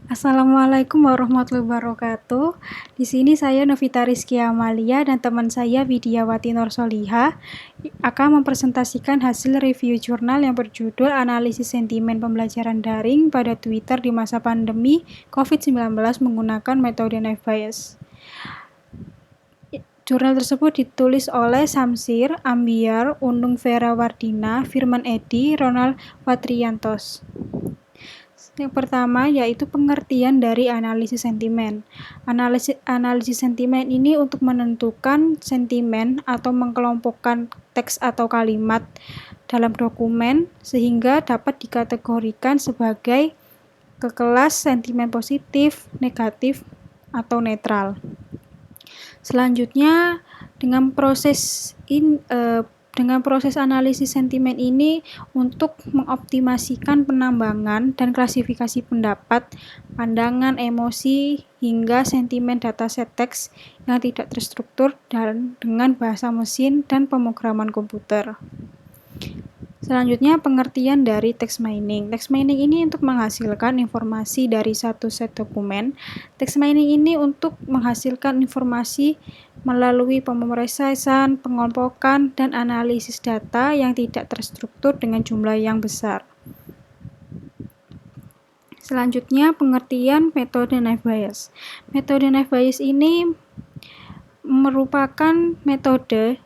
Assalamualaikum warahmatullahi wabarakatuh. Di sini saya Novita Rizky Amalia dan teman saya Widiawati Norsoliha akan mempresentasikan hasil review jurnal yang berjudul Analisis Sentimen Pembelajaran Daring pada Twitter di masa pandemi COVID-19 menggunakan metode Knife Bayes. Jurnal tersebut ditulis oleh Samsir, Ambiar, Unung Vera Wardina, Firman Edi, Ronald Watriantos. Yang pertama yaitu pengertian dari analisis sentimen. Analisis sentimen ini untuk menentukan sentimen atau mengkelompokkan teks atau kalimat dalam dokumen sehingga dapat dikategorikan sebagai ke kelas sentimen positif, negatif, atau netral. Selanjutnya dengan proses analisis sentimen ini untuk mengoptimasikan penambangan dan klasifikasi pendapat, pandangan, emosi, hingga sentimen dataset teks yang tidak terstruktur dan dengan bahasa mesin dan pemrograman komputer. Selanjutnya pengertian dari text mining. Text mining ini untuk menghasilkan informasi dari satu set dokumen. Text mining ini untuk menghasilkan informasi melalui pemrosesan, pengelompokan, dan analisis data yang tidak terstruktur dengan jumlah yang besar. Selanjutnya pengertian metode Knife Bayes. Metode Knife Bayes ini merupakan metode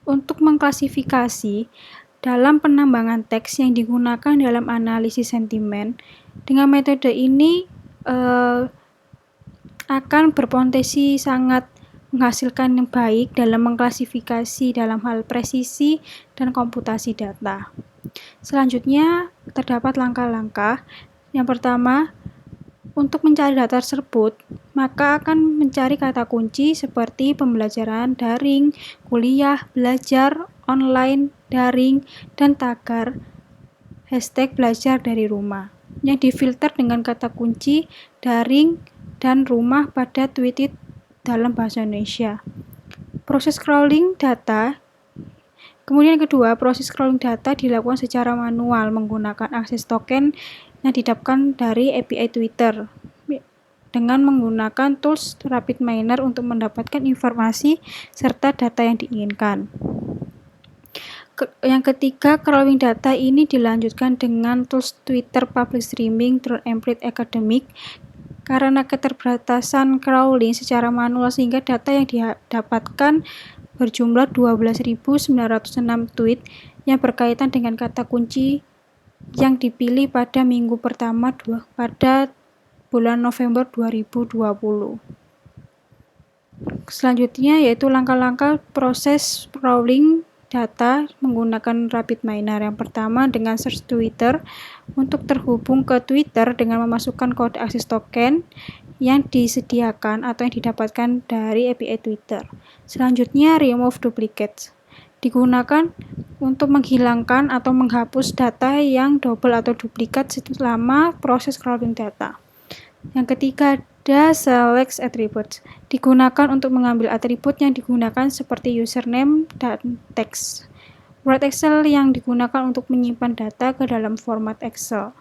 untuk mengklasifikasi dalam penambangan teks yang digunakan dalam analisis sentimen. Dengan metode ini akan berpotensi sangat menghasilkan yang baik dalam mengklasifikasi dalam hal presisi dan komputasi data. Selanjutnya terdapat langkah-langkah. Yang pertama, untuk mencari data tersebut, maka akan mencari kata kunci seperti pembelajaran daring, kuliah, belajar, online, daring, dan tagar hashtag belajar dari rumah yang difilter dengan kata kunci daring dan rumah pada tweet dalam bahasa Indonesia. Proses scrolling data. Kemudian kedua, proses scrolling data dilakukan secara manual menggunakan akses token yang didapatkan dari API Twitter dengan menggunakan tools RapidMiner untuk mendapatkan informasi serta data yang diinginkan. Yang ketiga, crawling data ini dilanjutkan dengan tools Twitter Public Streaming through Embed Academic karena keterbatasan crawling secara manual sehingga data yang didapatkan berjumlah 12.906 tweet yang berkaitan dengan kata kunci yang dipilih pada minggu pertama pada bulan November 2020. Selanjutnya yaitu langkah-langkah proses crawling data menggunakan RapidMiner. Yang pertama dengan search Twitter untuk terhubung ke Twitter dengan memasukkan kode akses token yang disediakan atau yang didapatkan dari API Twitter. Selanjutnya remove duplicates digunakan untuk menghilangkan atau menghapus data yang double atau duplikat selama proses crawling data. Yang ketiga ada select attributes digunakan untuk mengambil atribut yang digunakan seperti username dan teks. Word Excel yang digunakan untuk menyimpan data ke dalam format Excel.